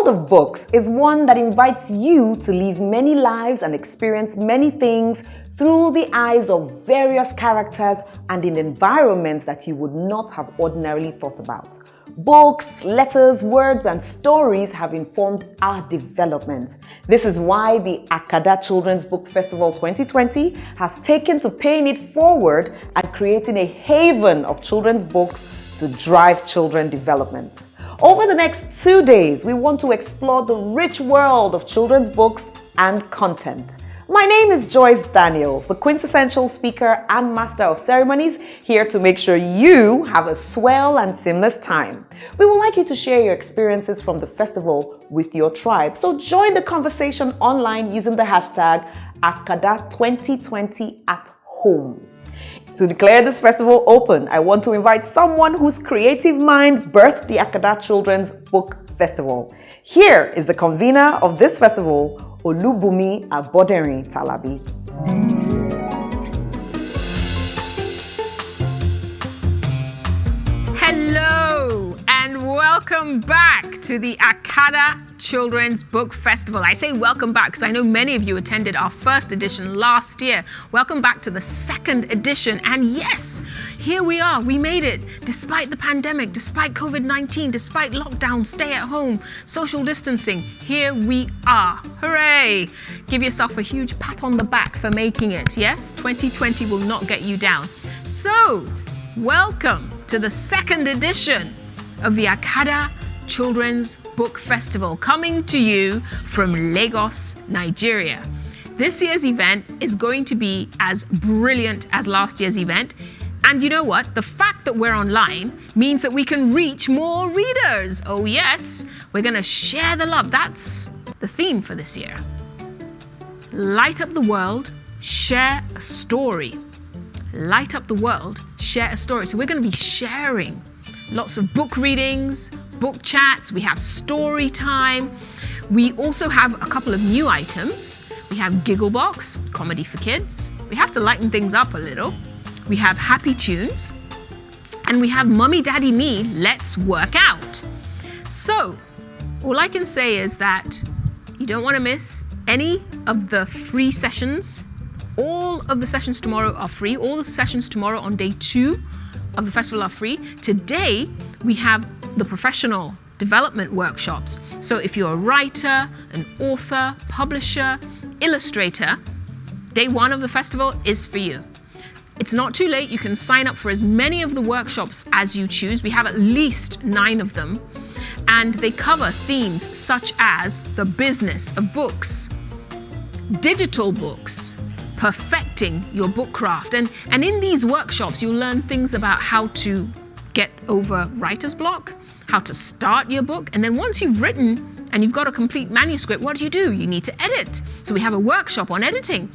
world of books is one that invites you to live many lives and experience many things through the eyes of various characters and in environments that you would not have ordinarily thought about. Books, letters, words, and stories have informed our development. This is why the Akada Children's Book Festival 2020 has taken to paying it forward and creating a haven of children's books to drive children development. Over the next 2 days, we want to explore the rich world of children's books and content. My name is Joyce Daniels, the quintessential speaker and master of ceremonies, here to make sure you have a swell and seamless time. We would like you to share your experiences from the festival with your tribe, so join the conversation online using the hashtag Akada2020 at home. To declare this festival open, I want to invite someone whose creative mind birthed the Akada Children's Book Festival. Here is the convener of this festival, Olubumi Aboderin Talabi. Hello and welcome back to the Akada Children's Book Festival. I say welcome back because I know many of you attended our first edition last year. Welcome back to the second edition. And yes, here we are. We made it. Despite the pandemic, despite COVID-19, despite lockdown, stay at home, social distancing, here we are. Hooray! Give yourself a huge pat on the back for making it. Yes, 2020 will not get you down. So, welcome to the second edition of the Akada Children's Book Festival, coming to you from Lagos, Nigeria. This year's event is going to be as brilliant as last year's event. And you know what? The fact that we're online means that we can reach more readers. Oh yes, we're going to share the love. That's the theme for this year. Light up the world, share a story. Light up the world, share a story. So we're going to be sharing lots of book readings, book chats, we have story time. We also have a couple of new items. We have Giggle Box, comedy for kids. We have to lighten things up a little. We have Happy Tunes. And we have Mummy Daddy Me, Let's Work Out. So, all I can say is that you don't want to miss any of the free sessions. All of the sessions tomorrow are free. All the sessions tomorrow on day 2 of the festival are free. Today, we have the professional development workshops. So if you're a writer, an author, publisher, illustrator, day 1 of the festival is for you. It's not too late. You can sign up for as many of the workshops as you choose. We have at least 9 of them. And they cover themes such as the business of books, digital books, perfecting your book craft. And in these workshops, you'll learn things about how to get over writer's block, how to start your book. And then once you've written and you've got a complete manuscript, what do? You need to edit. So we have a workshop on editing.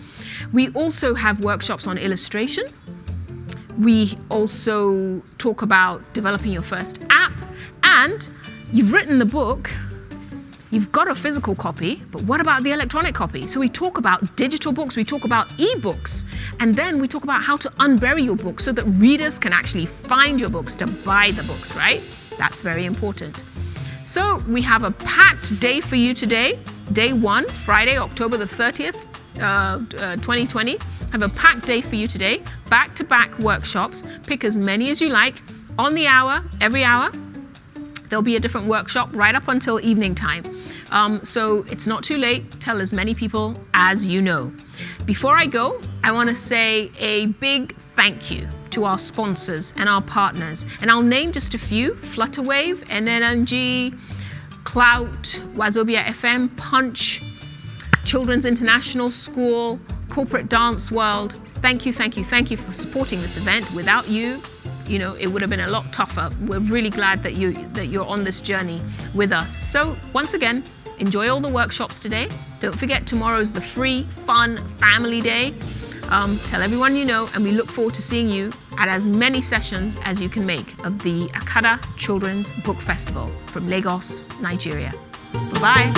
We also have workshops on illustration. We also talk about developing your first app. And you've written the book, you've got a physical copy, but what about the electronic copy? So we talk about digital books, we talk about ebooks, and then we talk about how to unbury your book so that readers can actually find your books to buy the books, right? That's very important. So we have a packed day for you today. Day 1, Friday, October the 30th, 2020. Have a packed day for you today. Back-to-back workshops. Pick as many as you like. On the hour, every hour. There'll be a different workshop right up until evening time. So it's not too late. Tell as many people as you know. Before I go, I want to say a big thank you to our sponsors and our partners. And I'll name just a few: Flutterwave, NNNG, Clout, Wazobia FM, Punch, Children's International School, Corporate Dance World. Thank you for supporting this event. Without you, it would have been a lot tougher. We're really glad that you're on this journey with us. So once again, enjoy all the workshops today. Don't forget, tomorrow's the free, fun family day. Tell everyone you know, and we look forward to seeing you at as many sessions as you can make of the Akada Children's Book Festival from Lagos, Nigeria. Bye-bye.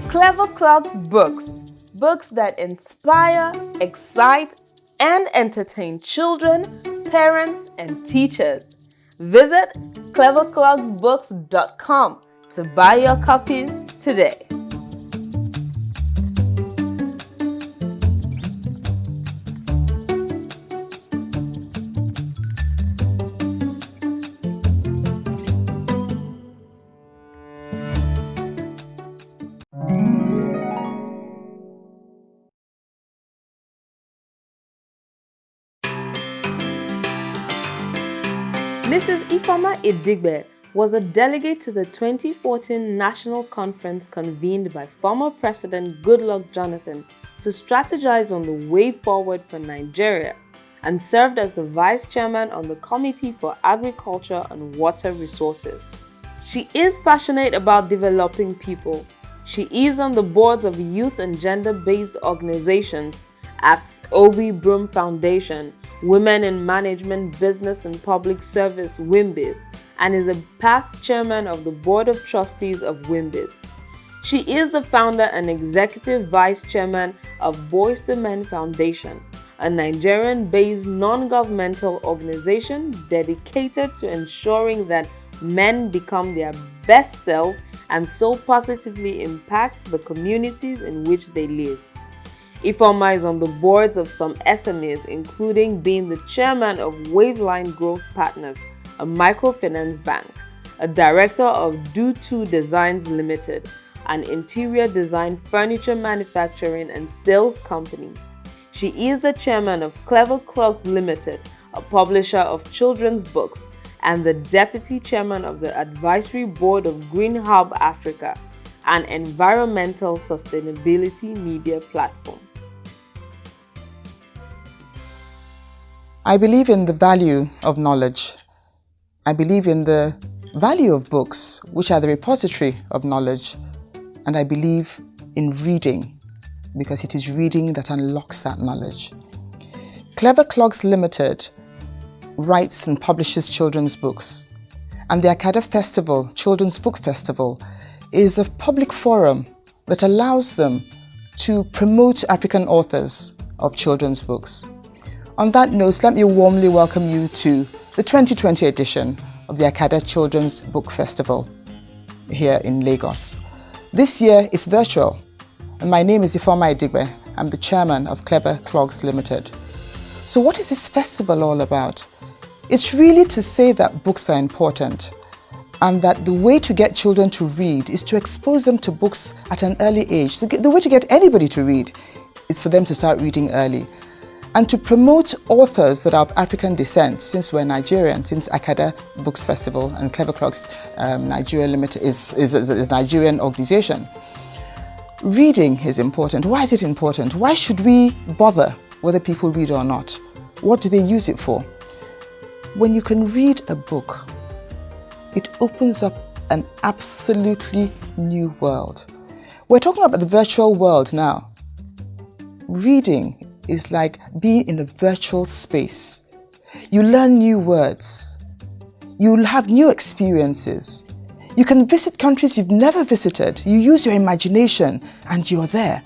Clever Clogs Books. Books that inspire, excite, and entertain children parents, and teachers. Visit cleverclogsbooks.com to buy your copies today. Mrs. Ifeoma Idigbe was a delegate to the 2014 National Conference convened by former President Goodluck Jonathan to strategize on the way forward for Nigeria, and served as the Vice Chairman on the Committee for Agriculture and Water Resources. She is passionate about developing people. She is on the boards of youth and gender-based organizations as Obi Broom Foundation, Women in Management, Business and Public Service, WIMBIZ, and is a past chairman of the Board of Trustees of WIMBIZ. She is the founder and executive vice chairman of Boys to Men Foundation, a Nigerian-based non-governmental organization dedicated to ensuring that men become their best selves and so positively impact the communities in which they live. Ifeoma is on the boards of some SMEs, including being the chairman of Waveline Growth Partners, a microfinance bank, a director of Do2 Designs Limited, an interior design furniture manufacturing and sales company. She is the chairman of Clever Clogs Limited, a publisher of children's books, and the deputy chairman of the advisory board of Green Hub Africa, an environmental sustainability media platform. I believe in the value of knowledge. I believe in the value of books, which are the repository of knowledge. And I believe in reading, because it is reading that unlocks that knowledge. Clever Clogs Limited writes and publishes children's books. And the Akada Festival, Children's Book Festival, is a public forum that allows them to promote African authors of children's books. On that note, let me warmly welcome you to the 2020 edition of the Akada Children's Book Festival here in Lagos. This year it's virtual, and my name is Ifeoma Idigbe. I'm the chairman of Clever Clogs Limited. So what is this festival all about? It's really to say that books are important, and that the way to get children to read is to expose them to books at an early age. The way to get anybody to read is for them to start reading early. And to promote authors that are of African descent, since we're Nigerian, since Akada Books Festival and Clever Clogs Nigeria Limited is a Nigerian organization. Reading is important. Why is it important? Why should we bother whether people read or not? What do they use it for? When you can read a book, it opens up an absolutely new world. We're talking about the virtual world now. Reading is like being in a virtual space. You learn new words. You'll have new experiences. You can visit countries you've never visited. You use your imagination and you're there.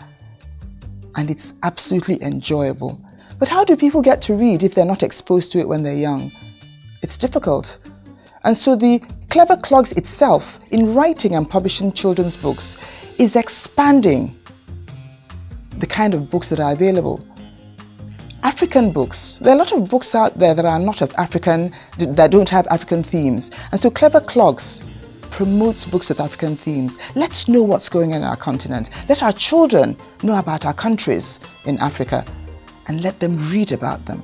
And it's absolutely enjoyable. But how do people get to read if they're not exposed to it when they're young? It's difficult. And so the Clever Clogs itself, in writing and publishing children's books, is expanding the kind of books that are available. African books. There are a lot of books out there that are not of African, that don't have African themes. And so Clever Clogs promotes books with African themes. Let's know what's going on in our continent. Let our children know about our countries in Africa and let them read about them.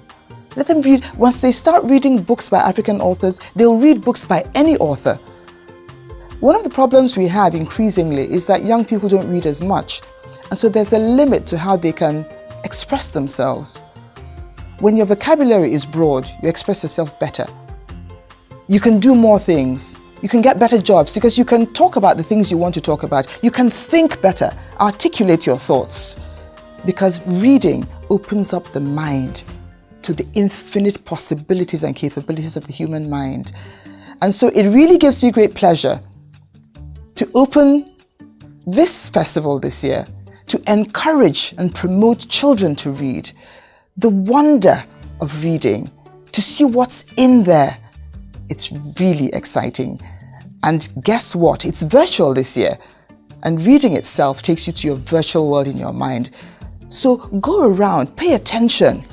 Let them read. Once they start reading books by African authors, they'll read books by any author. One of the problems we have increasingly is that young people don't read as much. And so there's a limit to how they can express themselves. When your vocabulary is broad, you express yourself better. You can do more things. You can get better jobs because you can talk about the things you want to talk about. You can think better, articulate your thoughts. Because reading opens up the mind to the infinite possibilities and capabilities of the human mind. And so it really gives me great pleasure to open this festival this year to encourage and promote children to read. The wonder of reading to see what's in there. It's really exciting. And guess what? It's virtual this year. And reading itself takes you to your virtual world in your mind. So go around, pay attention,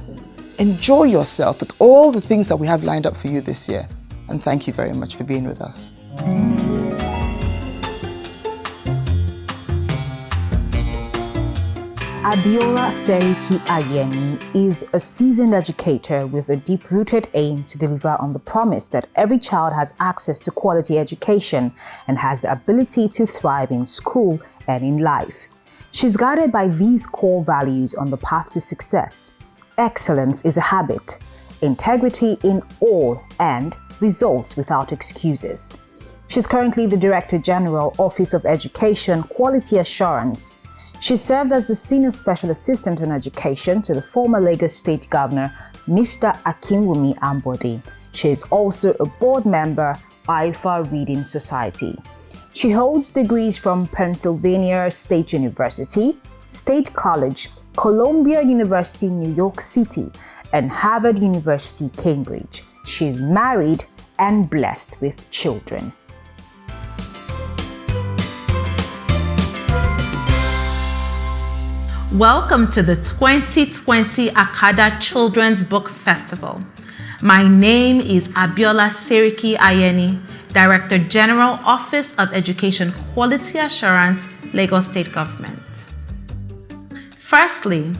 enjoy yourself with all the things that we have lined up for you this year. And thank you very much for being with us. Abiola Seriki-Ayeni is a seasoned educator with a deep-rooted aim to deliver on the promise that every child has access to quality education and has the ability to thrive in school and in life. She's guided by these core values on the path to success. Excellence is a habit, integrity in all, and results without excuses. She's currently the Director General, Office of Education, Quality Assurance. She served as the Senior Special Assistant on Education to the former Lagos State Governor, Mr. Akinwumi Ambode. She is also a board member, IFA Reading Society. She holds degrees from Pennsylvania State University, State College, Columbia University, New York City, and Harvard University, Cambridge. She is married and blessed with children. Welcome to the 2020 Akada Children's Book Festival. My name is Abiola Seriki-Ayeni, Director General, Office of Education Quality Assurance, Lagos State Government. Firstly,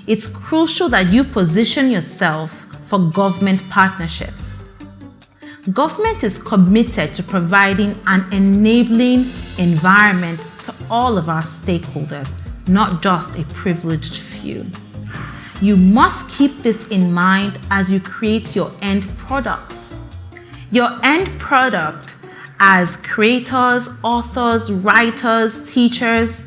it's crucial that you position yourself for government partnerships. Government is committed to providing an enabling environment to all of our stakeholders, not just a privileged few. You must keep this in mind as you create your end products. Your end product as creators, authors, writers, teachers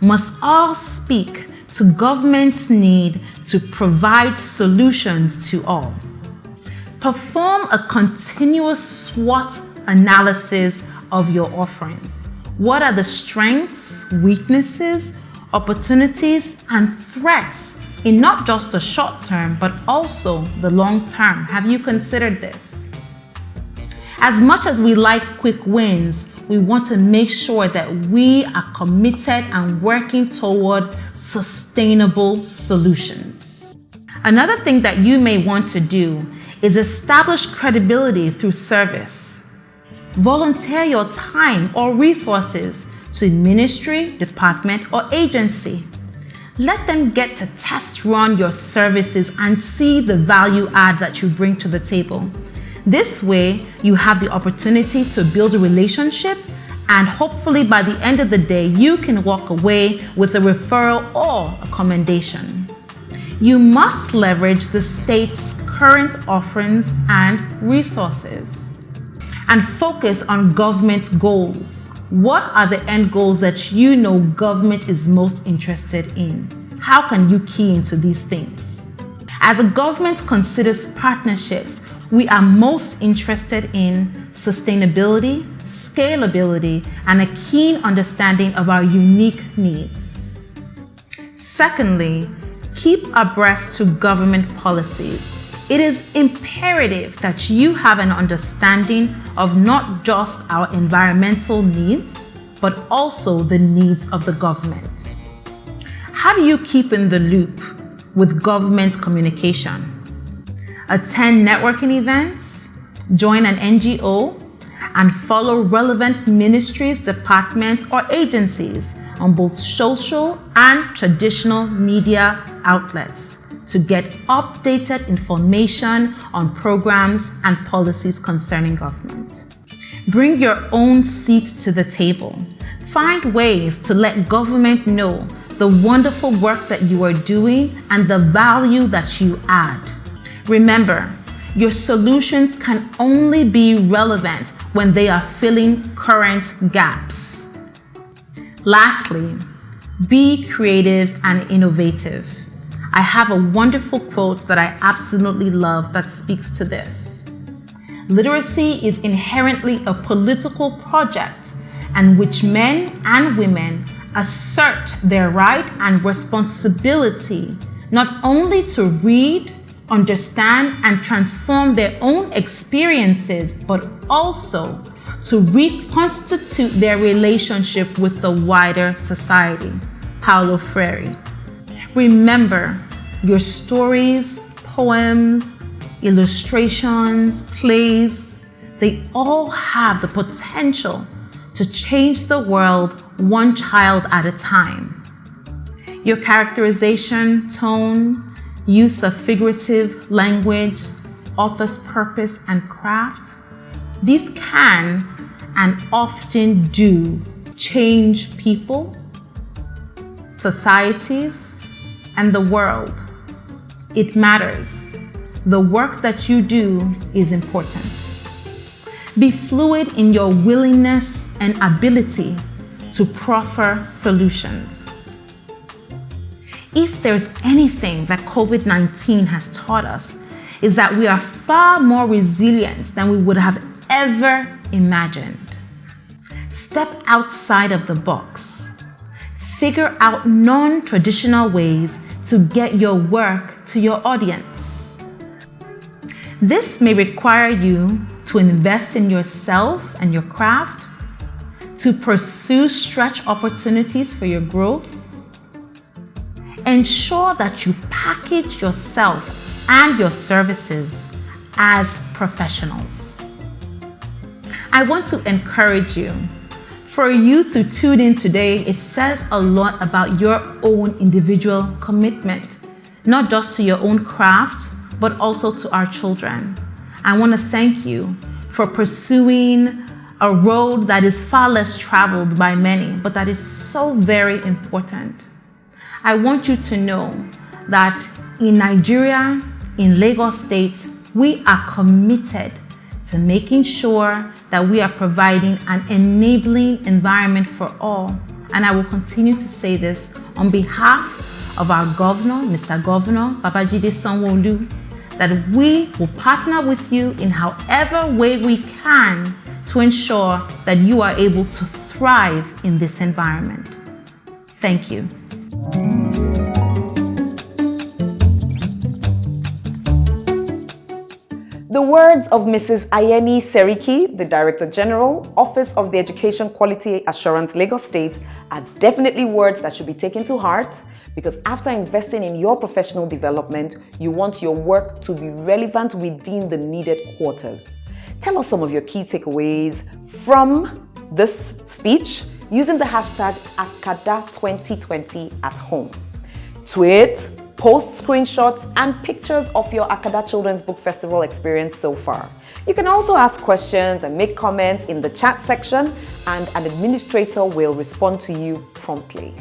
must all speak to government's need to provide solutions to all. Perform a continuous SWOT analysis of your offerings. What are the strengths, weaknesses, opportunities, and threats in not just the short term, but also the long term? Have you considered this? As much as we like quick wins, we want to make sure that we are committed and working toward sustainable solutions. Another thing that you may want to do is establish credibility through service. Volunteer your time or resources to a ministry, department, or agency. Let them get to test run your services and see the value add that you bring to the table. This way, you have the opportunity to build a relationship, and hopefully by the end of the day, you can walk away with a referral or a commendation. You must leverage the state's current offerings and resources and focus on government goals. What are the end goals that you know government is most interested in? How can you key into these things? As a government considers partnerships, we are most interested in sustainability, scalability, and a keen understanding of our unique needs. Secondly, keep abreast to government policies. It is imperative that you have an understanding of not just our environmental needs, but also the needs of the government. How do you keep in the loop with government communication? Attend networking events, join an NGO, and follow relevant ministries, departments, or agencies on both social and traditional media outlets to get updated information on programs and policies concerning government. Bring your own seats to the table. Find ways to let government know the wonderful work that you are doing and the value that you add. Remember, your solutions can only be relevant when they are filling current gaps. Lastly, be creative and innovative. I have a wonderful quote that I absolutely love that speaks to this. Literacy is inherently a political project in which men and women assert their right and responsibility not only to read, understand and transform their own experiences, but also to reconstitute their relationship with the wider society. Paulo Freire. Remember, your stories, poems, illustrations, plays, they all have the potential to change the world one child at a time. Your characterization, tone, use of figurative language, author's purpose and craft, these can and often do change people, societies, and the world. It matters. The work that you do is important. Be fluid in your willingness and ability to proffer solutions. If there's anything that COVID-19 has taught us, is that we are far more resilient than we would have ever imagined. Step outside of the box. Figure out non-traditional ways to get your work to your audience. This may require you to invest in yourself and your craft, to pursue stretch opportunities for your growth. Ensure that you package yourself and your services as professionals. I want to encourage you. For you to tune in today, it says a lot about your own individual commitment, not just to your own craft, but also to our children. I want to thank you for pursuing a road that is far less traveled by many, but that is so very important. I want you to know that in Nigeria, in Lagos State, we are committed to making sure that we are providing an enabling environment for all. And I will continue to say this on behalf of our governor, Mr. Governor Babajide Sanwo-Olu, that we will partner with you in however way we can to ensure that you are able to thrive in this environment. Thank you. The words of Mrs. Ayeni Seriki, the Director General, Office of the Education Quality Assurance, Lagos State, are definitely words that should be taken to heart, because after investing in your professional development, you want your work to be relevant within the needed quarters. Tell us some of your key takeaways from this speech using the hashtag Akada2020 at home. Tweet, post screenshots and pictures of your Akada Children's Book Festival experience so far. You can also ask questions and make comments in the chat section, and an administrator will respond to you promptly.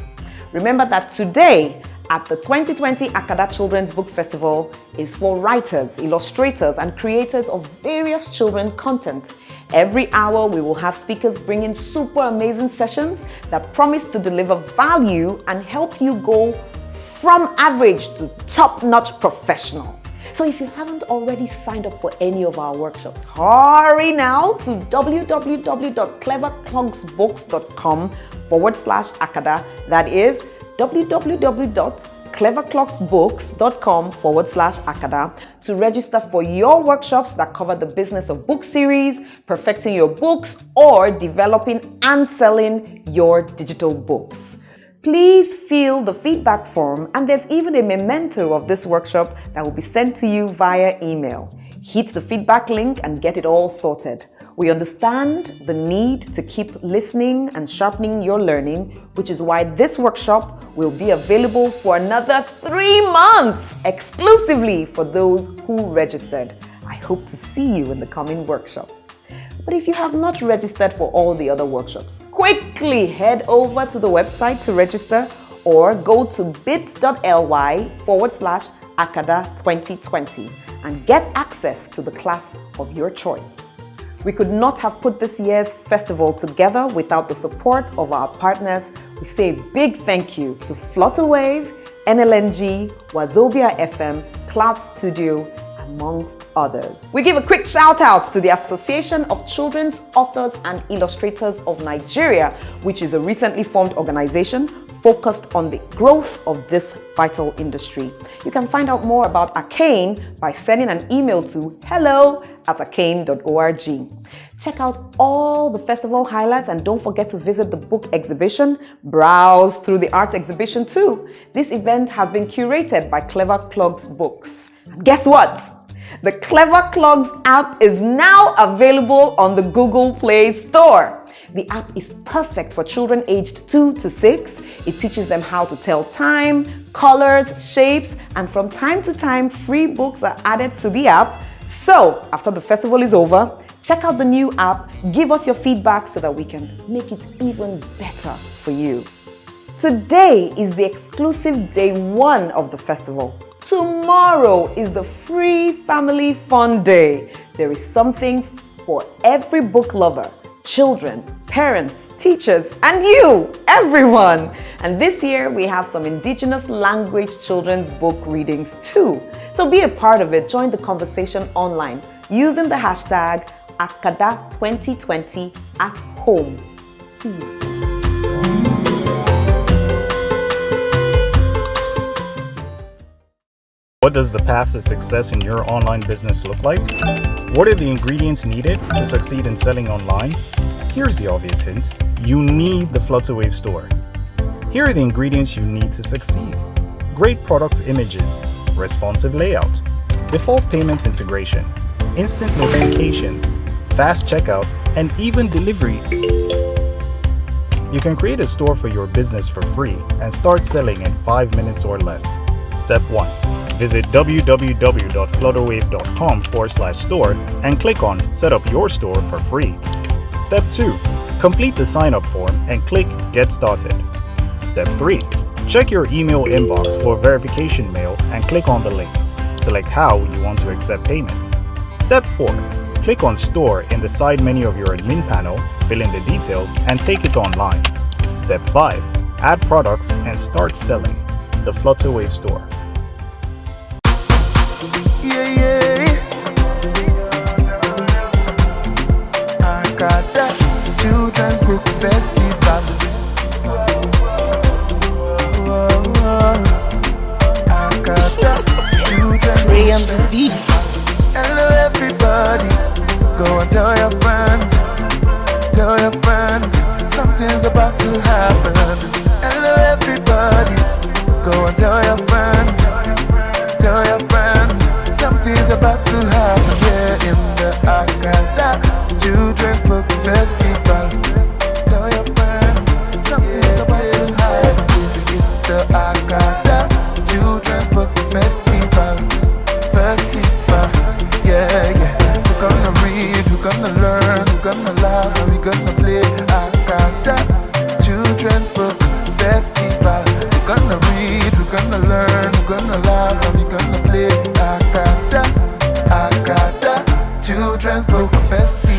Remember that today at the 2020 Akada Children's Book Festival is for writers, illustrators, and creators of various children's content. Every hour we will have speakers bringing super amazing sessions that promise to deliver value and help you go from average to top-notch professional. So if you haven't already signed up for any of our workshops, hurry now to www.cleverclogsbooks.com/Akada. That is www.cleverclogsbooks.com/Akada to register for your workshops that cover the business of book series, perfecting your books, or developing and selling your digital books. Please fill the feedback form, and there's even a memento of this workshop that will be sent to you via email. Hit the feedback link and get it all sorted. We understand the need to keep listening and sharpening your learning, which is why this workshop will be available for another 3 months exclusively for those who registered. I hope to see you in the coming workshop. But if you have not registered for all the other workshops, quickly head over to the website to register or go to bit.ly/Akada2020 and get access to the class of your choice. We could not have put this year's festival together without the support of our partners. We say a big thank you to Flutterwave, NLNG, Wazobia FM, Cloud Studio, amongst others. We give a quick shout out to the Association of Children's Authors and Illustrators of Nigeria, which is a recently formed organization focused on the growth of this vital industry. You can find out more about Akane by sending an email to hello@akane.org. Check out all the festival highlights and don't forget to visit the book exhibition. Browse through the art exhibition too. This event has been curated by Clever Clogs Books. And guess what? The Clever Clogs app is now available on the Google Play Store. The app is perfect for children aged 2 to 6. It teaches them how to tell time, colors, shapes, and from time to time, free books are added to the app. So, after the festival is over, check out the new app, give us your feedback so that we can make it even better for you. Today is the exclusive day 1 of the festival. Tomorrow is the free family fun day. There is something for every book lover, children, parents, teachers, and you, everyone. And this year we have some indigenous language children's book readings too. So be a part of it. Join the conversation online using the hashtag Akada2020 at home. See you soon. What does the path to success in your online business look like? What are the ingredients needed to succeed in selling online? Here's the obvious hint. You need the Flutterwave store. Here are the ingredients you need to succeed. Great product images, responsive layout, default payments integration, instant notifications, fast checkout, and even delivery. You can create a store for your business for free and start selling in 5 minutes or less. Step 1. Visit www.flutterwave.com/store and click on Set up your store for free. Step 2. Complete the sign-up form and click Get Started. Step 3. Check your email inbox for verification mail and click on the link. Select how you want to accept payments. Step 4. Click on Store in the side menu of your admin panel, fill in the details, and take it online. Step 5. Add products and start selling. The Flutterwave store. Akada Children's Book Festival. Akada Children's Book Festival. Hello everybody, go and tell your friends, something's about to happen. Hello everybody, go and tell your friends, something's about to happen. Yeah, in the Akada Children's Book Festival. Tell your friends, something's about to happen. It's the Akada Children's Book Festival. Yeah. We're gonna read, we're gonna learn, we're gonna laugh, and we're gonna play. Akada Children's Book Festival. We're gonna read, we're gonna learn, we're gonna laugh, and we're gonna play. Akada Children's Book Festival.